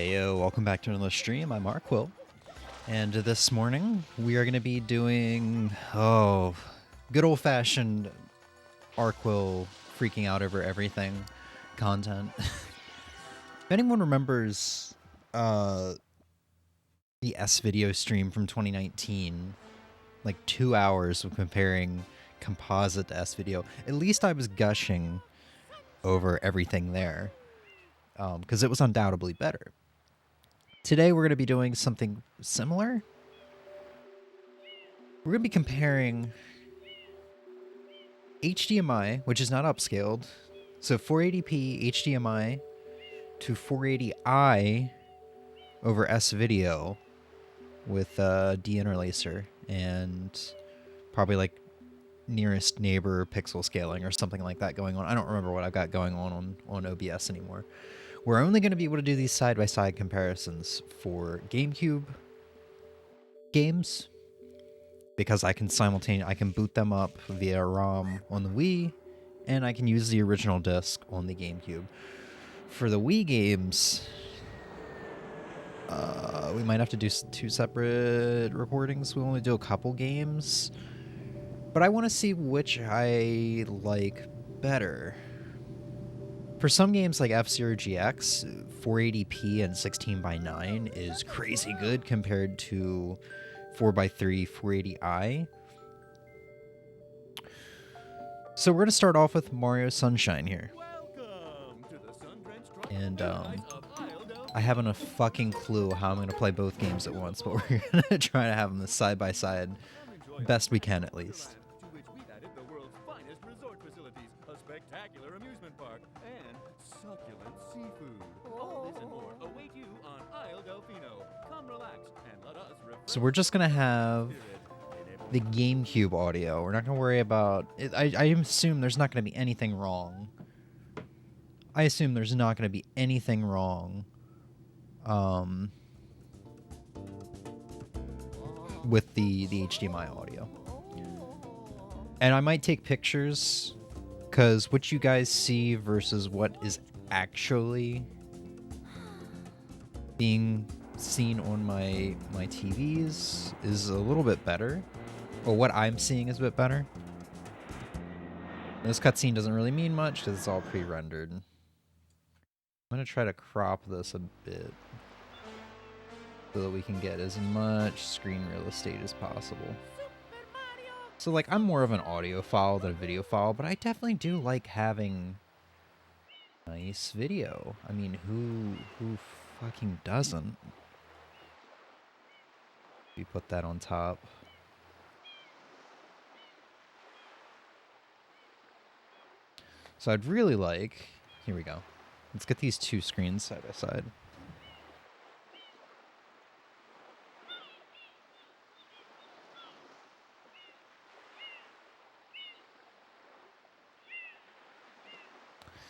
Heyo, welcome back to another stream. I'm Arrquil, and this morning we are going to be doing, good old-fashioned Arrquil freaking out over everything content. If anyone remembers the S-video stream from 2019, like 2 hours of comparing composite to S-video, at least I was gushing over everything there, because it was undoubtedly better. Today we're going to be doing something similar. We're going to be comparing HDMI, which is not upscaled, so 480p HDMI to 480i over S-video with deinterlacer and probably like nearest neighbor pixel scaling or something like that going on. I don't remember what I've got going on OBS anymore. We're only going to be able to do these side-by-side comparisons for Gamecube games because I can boot them up via ROM on the Wii, and I can use the original disc on the Gamecube. For the Wii games, we might have to do two separate recordings. We'll only do a couple games, but I want to see which I like better. For some games like F-Zero GX, 480p and 16:9 is crazy good compared to 4:3 480i. So we're going to start off with Mario Sunshine here. And I haven't a fucking clue how I'm going to play both games at once, but we're going to try to have them side by side best we can at least. Spectacular amusement park and succulent seafood. All this and more await you on Isle Delfino. Come relax and let us refresh. So we're just gonna have the GameCube audio. We're not gonna worry about it. I assume there's not gonna be anything wrong. With the HDMI audio. And I might take pictures, because what you guys see versus what is actually being seen on my TVs is a little bit better. Or what I'm seeing is a bit better. This cutscene doesn't really mean much because it's all pre-rendered. I'm going to try to crop this a bit so that we can get as much screen real estate as possible. So, like, I'm more of an audio file than a video file, but I definitely do like having nice video. I mean, who fucking doesn't? We put that on top. So I'd really like... Here we go. Let's get these two screens side by side.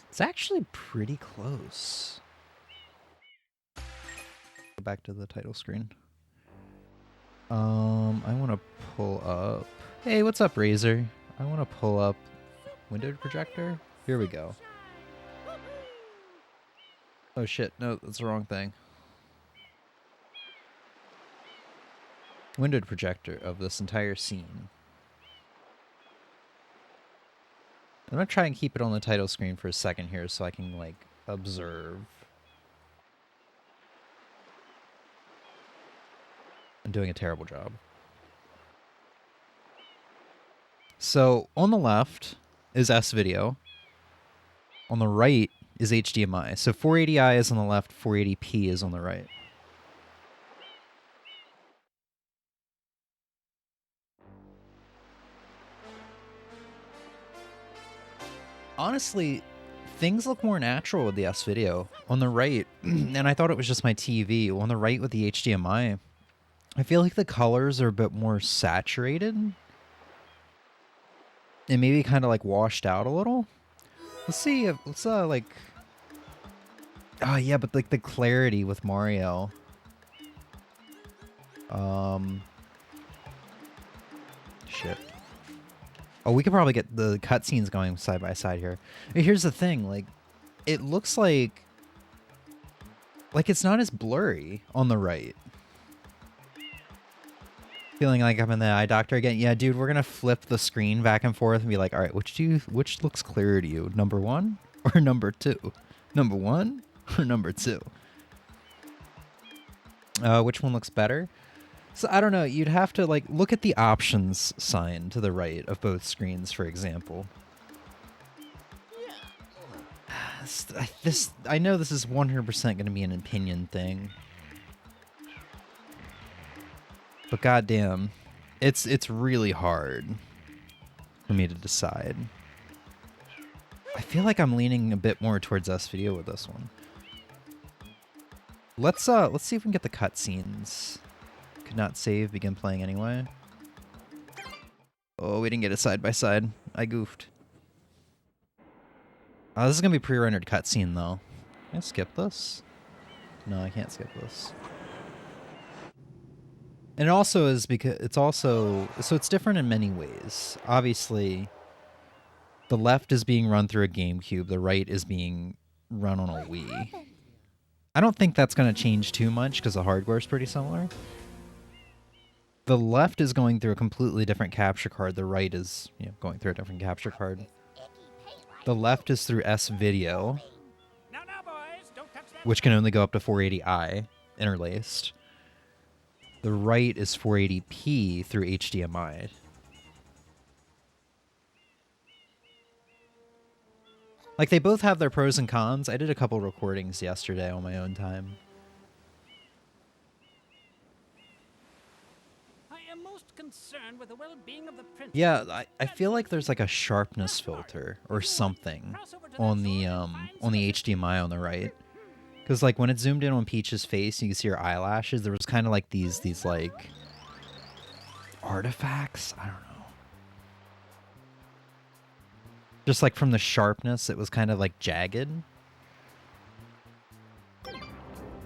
It's actually pretty close. Go back to the title screen. I want to pull up... Hey, what's up, Razor? I want to pull up windowed projector. Here we go. Oh shit, no, that's the wrong thing. Windowed projector of this entire scene. I'm going to try and keep it on the title screen for a second here so I can, like, observe. I'm doing a terrible job. So, on the left is S-Video. On the right is HDMI. So 480i is on the left, 480p is on the right. Honestly, things look more natural with the S-Video. On the right, and I thought it was just my TV, on the right with the HDMI, I feel like the colors are a bit more saturated. And maybe kind of like washed out a little. Let's see if, like... Oh yeah, but like the clarity with Mario. Shit. Oh, we could probably get the cutscenes going side by side here. Here's the thing, like, it looks like Like, it's not as blurry on the right. Feeling like I'm in the eye doctor again. Yeah, dude, we're gonna flip the screen back and forth and be like, all right, which looks clearer to you? Number 1 or number 2? Number 1 or number 2? Which one looks better? So I don't know. You'd have to like look at the options sign to the right of both screens, for example. I know this is 100% going to be an opinion thing. But goddamn, it's really hard for me to decide. I feel like I'm leaning a bit more towards S-Video with this one. Let's see if we can get the cutscenes. Could not save, begin playing anyway. Oh, we didn't get it side by side. I goofed. Oh, this is gonna be pre-rendered cutscene though. Can I skip this? No, I can't skip this. And it also is because it's also, so it's different in many ways. Obviously, the left is being run through a GameCube, the right is being run on a Wii. I don't think that's going to change too much because the hardware is pretty similar. The left is going through a completely different capture card. The right is, going through a different capture card. The left is through S-Video, which can only go up to 480i interlaced. The right is 480p through HDMI. Like, they both have their pros and cons. I did a couple recordings yesterday on my own time. I am most concerned with the well-being of the princess. Yeah, I feel like there's like a sharpness filter or something on the HDMI on the right. Because, like, when it zoomed in on Peach's face, you can see her eyelashes. There was kind of, like, these like, artifacts? I don't know. Just, like, from the sharpness, it was kind of, like, jagged. Here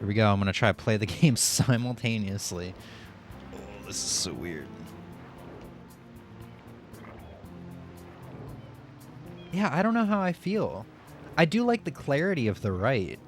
we go. I'm going to try to play the game simultaneously. Oh, this is so weird. Yeah, I don't know how I feel. I do like the clarity of the right.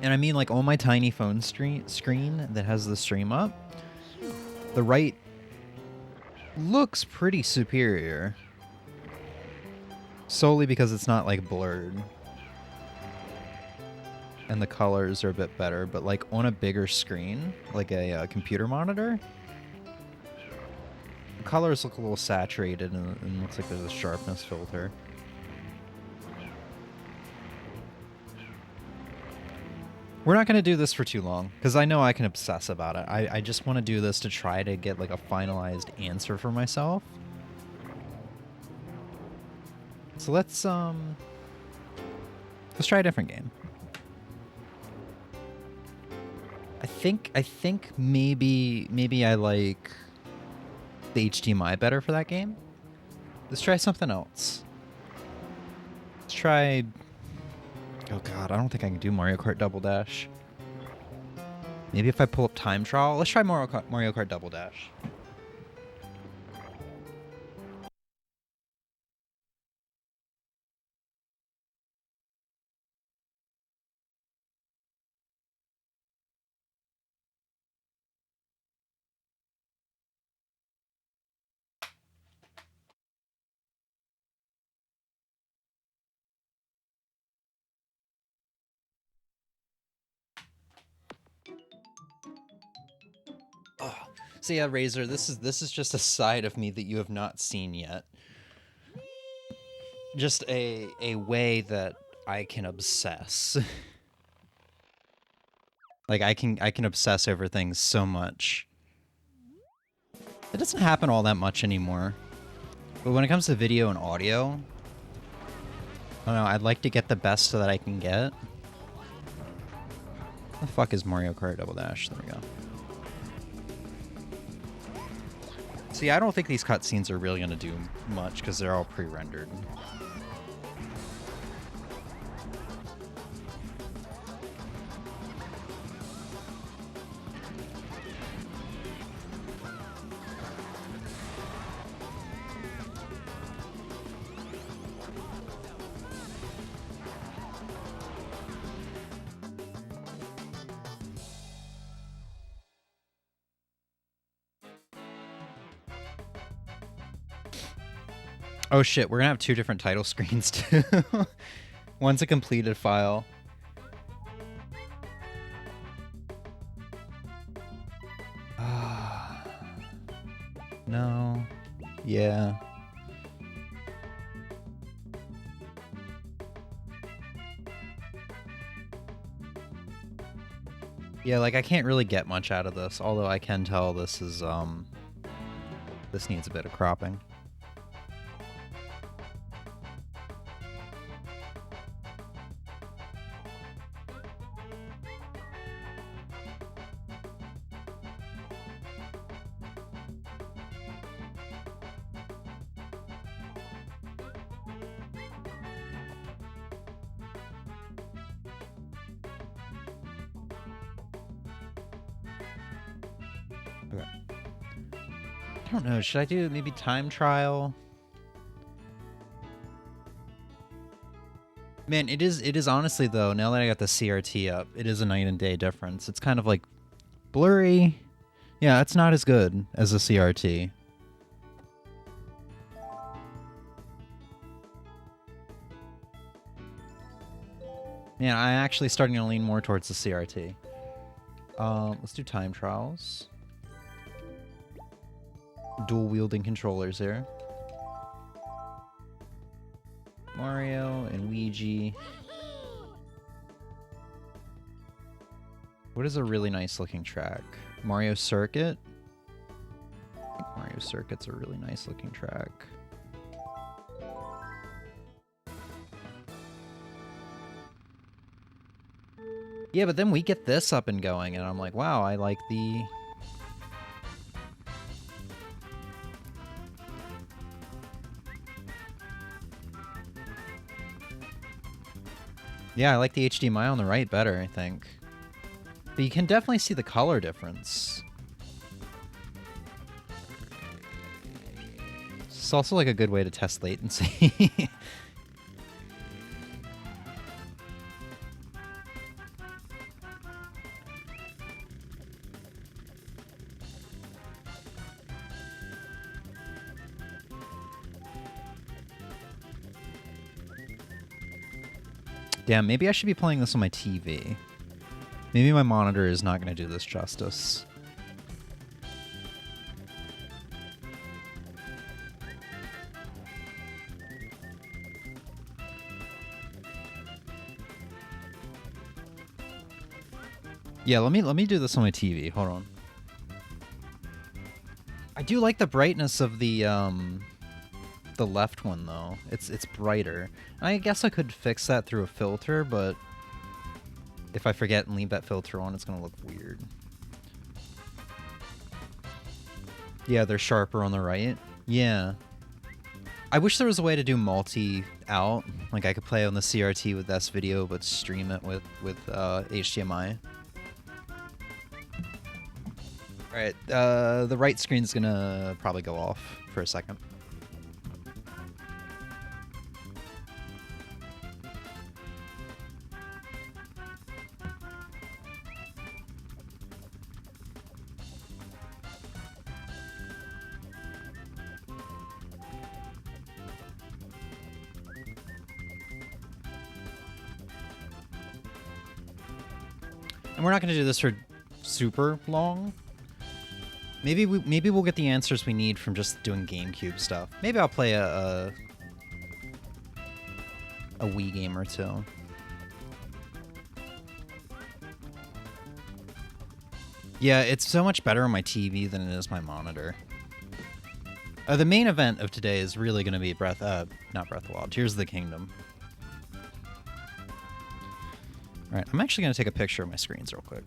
And I mean, like, on my tiny phone screen that has the stream up, the right looks pretty superior. Solely because it's not, like, blurred. And the colors are a bit better, but, like, on a bigger screen, like a computer monitor, the colors look a little saturated and looks like there's a sharpness filter. We're not going to do this for too long, because I know I can obsess about it. I just want to do this to try to get, like, a finalized answer for myself. So let's try a different game. I think maybe I like the HDMI better for that game. Let's try something else. Let's try... Oh god, I don't think I can do Mario Kart Double Dash. Maybe if I pull up Time Trial. Let's try Mario Kart Double Dash. Oh. So yeah, Razor, this is just a side of me that you have not seen yet. Just a way that I can obsess. Like I can obsess over things so much. It doesn't happen all that much anymore. But when it comes to video and audio, I don't know, I'd like to get the best that I can get. The fuck is Mario Kart Double Dash? There we go. See, I don't think these cutscenes are really going to do much because they're all pre-rendered. Oh shit, we're gonna have two different title screens too. One's a completed file. No. Yeah. Yeah, like I can't really get much out of this, although I can tell this is this needs a bit of cropping. Okay. I don't know, should I do maybe time trial? Man, it is honestly though, now that I got the CRT up, it is a night and day difference. It's kind of like blurry. Yeah, it's not as good as a CRT. Man, I'm actually starting to lean more towards the CRT. Let's do time trials. Dual wielding controllers here. Mario and Luigi. What is a really nice looking track? Mario Circuit? I think Mario Circuit's a really nice looking track. Yeah, but then we get this up and going, and I'm like, wow, I like the... Yeah, I like the HDMI on the right better, I think. But you can definitely see the color difference. It's also like a good way to test latency. Damn, maybe I should be playing this on my TV. Maybe my monitor is not going to do this justice. Yeah, let me do this on my TV. Hold on. I do like the brightness of the left one though. It's brighter. I guess I could fix that through a filter, but if I forget and leave that filter on, it's gonna look weird. Yeah, they're sharper on the right. Yeah. I wish there was a way to do multi-out. Like I could play on the CRT with S-Video, but stream it with HDMI. Alright, the right screen's gonna probably go off for a second. And we're not going to do this for super long. Maybe we'll get the answers we need from just doing GameCube stuff. Maybe I'll play a Wii game or two. Yeah, it's so much better on my TV than it is my monitor. The main event of today is really going to be not Breath of the Wild, Tears of the Kingdom. Alright, I'm actually going to take a picture of my screens real quick.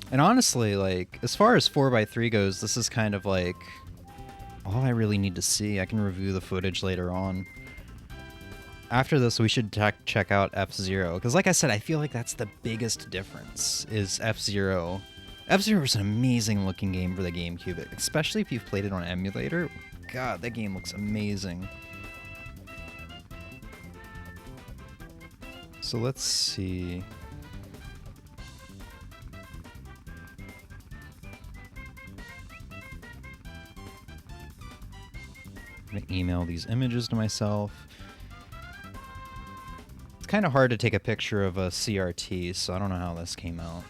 And honestly, like, as far as 4x3 goes, this is kind of like all I really need to see. I can review the footage later on. After this, we should check out F-Zero. Because like I said, I feel like that's the biggest difference, is F-Zero. F-Zero is an amazing looking game for the GameCube, especially if you've played it on emulator. God, that game looks amazing. So let's see. I'm gonna email these images to myself. It's kind of hard to take a picture of a CRT, so I don't know how this came out.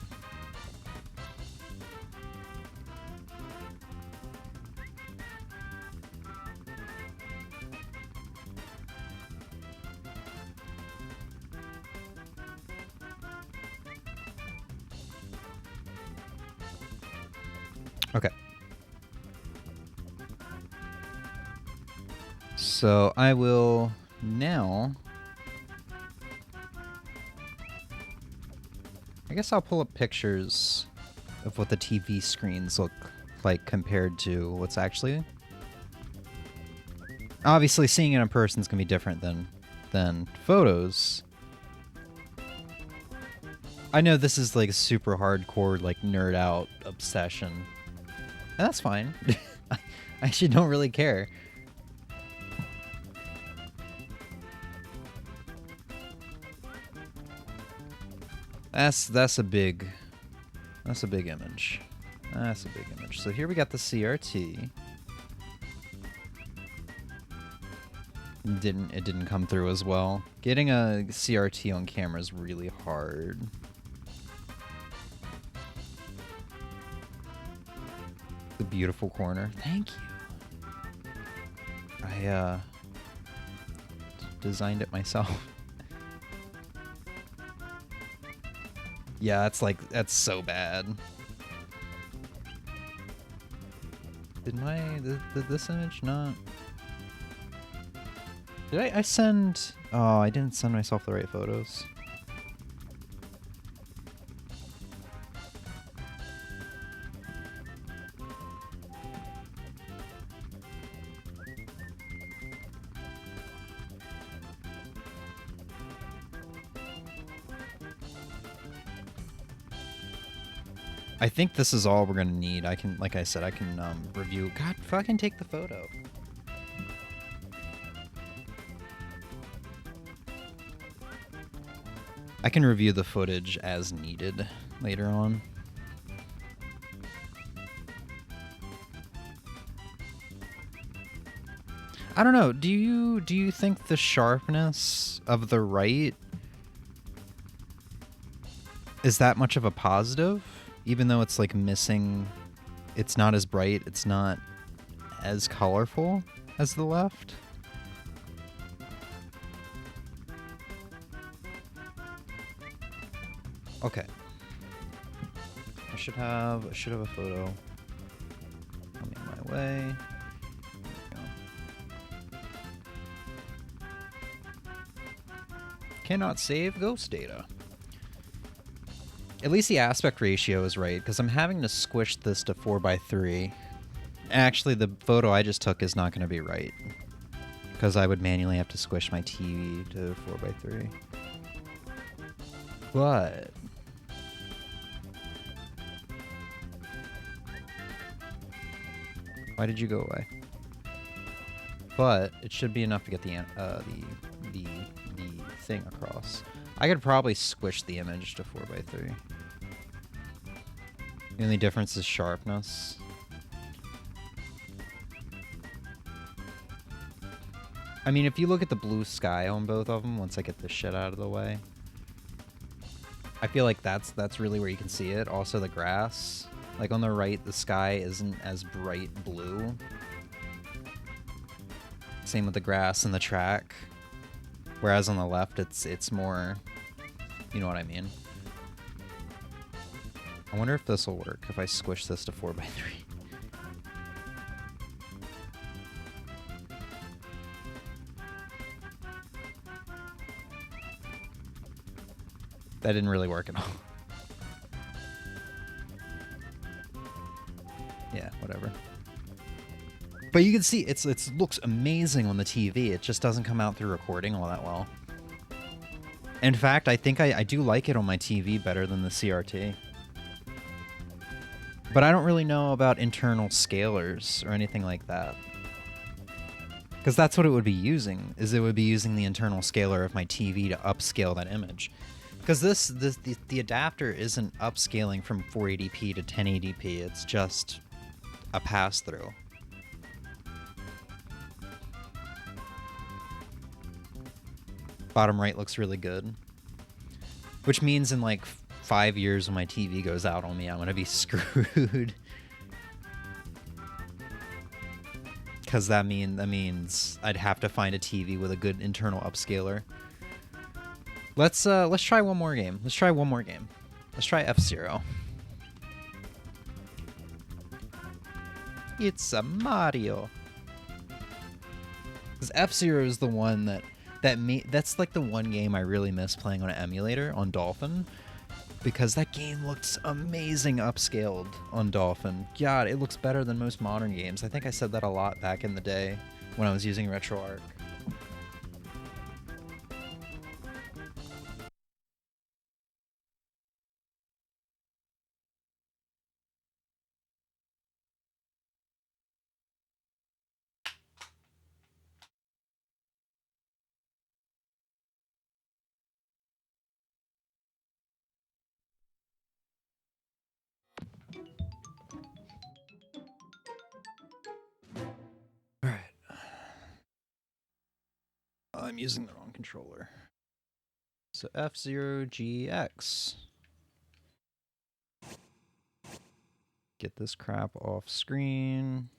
Okay. So I will now... I guess I'll pull up pictures of what the TV screens look like compared to what's actually... Obviously, seeing it in person is going to be different than photos. I know this is like a super hardcore, like, nerd out obsession. And that's fine. I actually don't really care. That's a big image. That's a big image. So here we got the CRT. It didn't come through as well. Getting a CRT on camera is really hard. The beautiful corner. Thank you. I designed it myself. Yeah, that's so bad. Did this image not? Did I send? Oh, I didn't send myself the right photos. I think this is all we're gonna need. I can, like I said, I can review. God, fucking take the photo. I can review the footage as needed later on. I don't know. Do you think the sharpness of the right is that much of a positive? Even though it's like missing, it's not as bright, it's not as colorful as the left. Okay. I should have a photo coming my way. There we go. Cannot save ghost data. At least the aspect ratio is right, because I'm having to squish this to 4:3. Actually, the photo I just took is not going to be right, because I would manually have to squish my TV to 4:3. But why did you go away? But it should be enough to get the thing across. I could probably squish the image to 4:3. The only difference is sharpness. I mean, if you look at the blue sky on both of them, once I get this shit out of the way, I feel like that's really where you can see it. Also the grass. Like on the right, the sky isn't as bright blue. Same with the grass and the track. Whereas on the left, it's more, you know what I mean? I wonder if this will work if I squish this to 4:3. That didn't really work at all. Yeah, whatever. But you can see it looks amazing on the TV. It just doesn't come out through recording all that well. In fact, I think I do like it on my TV better than the CRT. But I don't really know about internal scalers or anything like that. Because that's what it would be using, is it would be using the internal scaler of my TV to upscale that image. Because the adapter isn't upscaling from 480p to 1080p, it's just a pass-through. Bottom right looks really good. Which means in like 5 years when my TV goes out on me, I'm gonna be screwed. Because that means I'd have to find a TV with a good internal upscaler. Let's try one more game. Let's try F-Zero. It's a Mario. Because F-Zero is the one that's like the one game I really miss playing on an emulator on Dolphin. Because that game looks amazing upscaled on Dolphin. God, it looks better than most modern games. I think I said that a lot back in the day when I was using RetroArch. Alright. I'm using the wrong controller. So F-Zero GX. Get this crap off screen.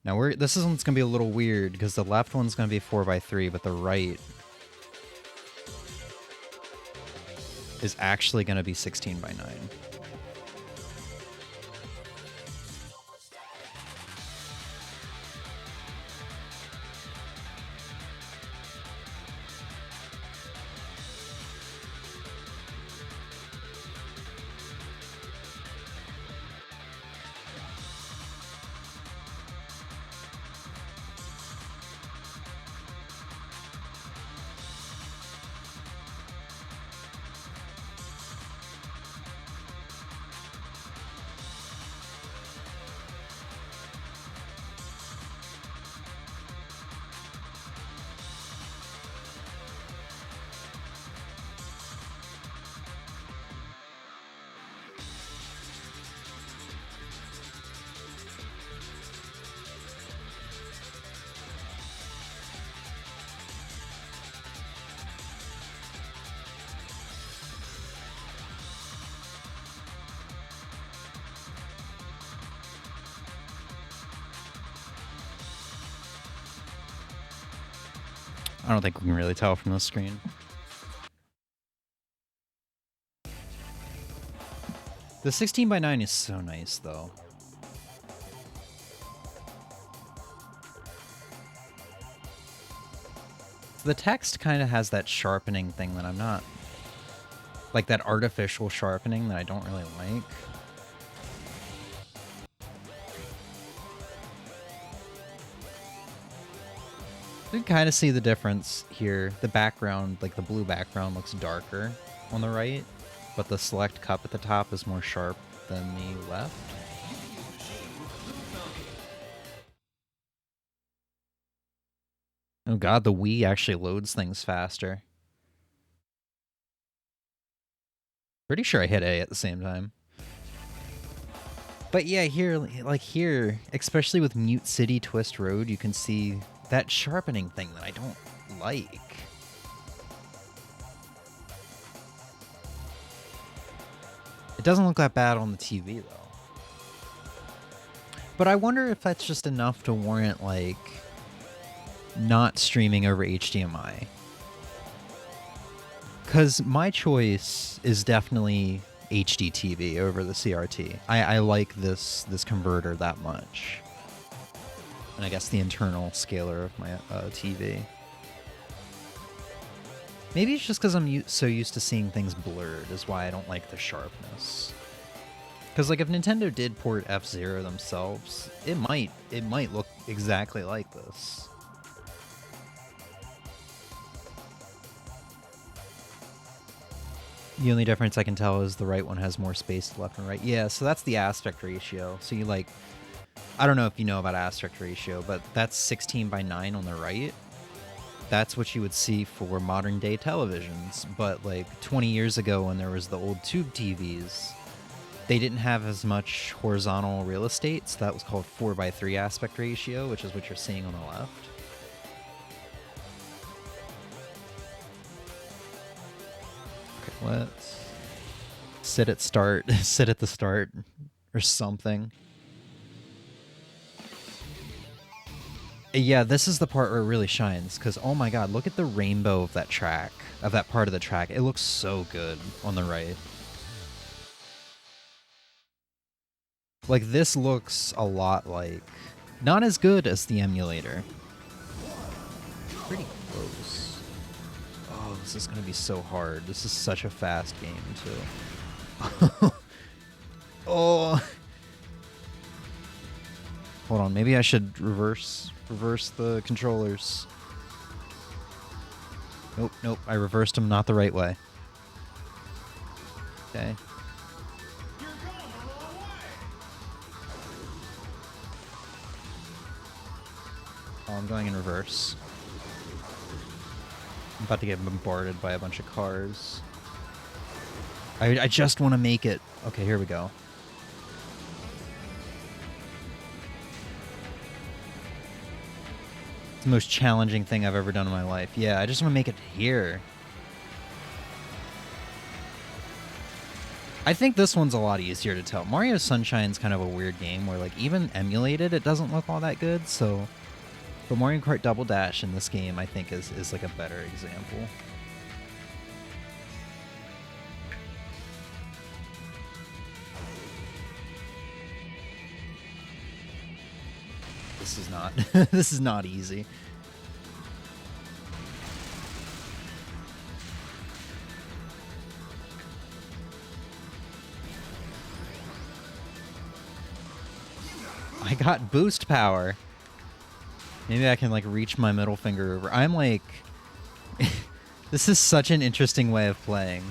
Now this one's gonna be a little weird because the left one's gonna be 4x3, but the right is actually gonna be 16:9. I don't think we can really tell from the screen. The 16:9 is so nice, though. The text kind of has that sharpening thing that I'm not... Like that artificial sharpening that I don't really like. You can kind of see the difference here. The background, like the blue background, looks darker on the right, but the select cup at the top is more sharp than the left. Oh god, the Wii actually loads things faster. Pretty sure I hit A at the same time. But yeah, here, especially with Mute City Twist Road, you can see that sharpening thing that I don't like. It doesn't look that bad on the TV, though. But I wonder if that's just enough to warrant, like, not streaming over HDMI. Because my choice is definitely HD TV over the CRT. I like this converter that much. And I guess the internal scaler of my TV. Maybe it's just because I'm so used to seeing things blurred is why I don't like the sharpness. Because like if Nintendo did port F-Zero themselves, it might look exactly like this. The only difference I can tell is the right one has more space to left and right. Yeah, so that's the aspect ratio. So you like, I don't know if you know about aspect ratio, but that's 16:9 on the right. That's what you would see for modern day televisions. But like 20 years ago when there was the old tube TVs, they didn't have as much horizontal real estate, so that was called 4:3 aspect ratio, which is what you're seeing on the left. Let's sit at start, sit at the start or something. Yeah, this is the part where it really shines because, oh my god, look at the rainbow of that track, of that part of the track. It looks so good on the right. Like, this looks a lot like, not as good as the emulator. Pretty close. Oh, this is going to be so hard. This is such a fast game, too. Oh. Hold on, maybe I should reverse the controllers. Nope, I reversed them not the right way. Okay. Oh, I'm going in reverse. I'm about to get bombarded by a bunch of cars. I just want to make it. Okay, here we go. It's the most challenging thing I've ever done in my life. Yeah, I just want to make it here. I think this one's a lot easier to tell. Mario Sunshine's kind of a weird game where, like, even emulated, it doesn't look all that good, so... But Mario Kart Double Dash in this game, I think, is like a better example. This is not this is not easy. I got boost power. Maybe I can like reach my middle finger over. I'm like this is such an interesting way of playing.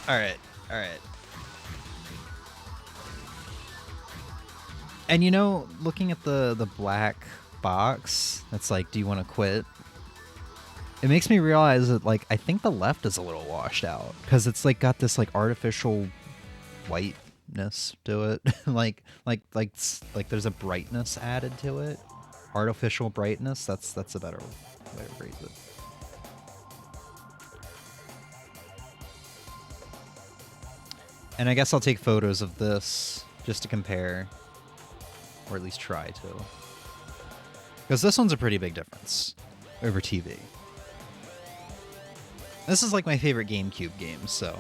All right. And you know, looking at the black box, that's like, do you want to quit? It makes me realize that, like, I think the left is a little washed out because it's like got this like artificial whiteness to it. like there's a brightness added to it. Artificial brightness. That's a better way to phrase it. And I guess I'll take photos of this just to compare. Or at least try to. Because this one's a pretty big difference over TV. This is like my favorite GameCube game, so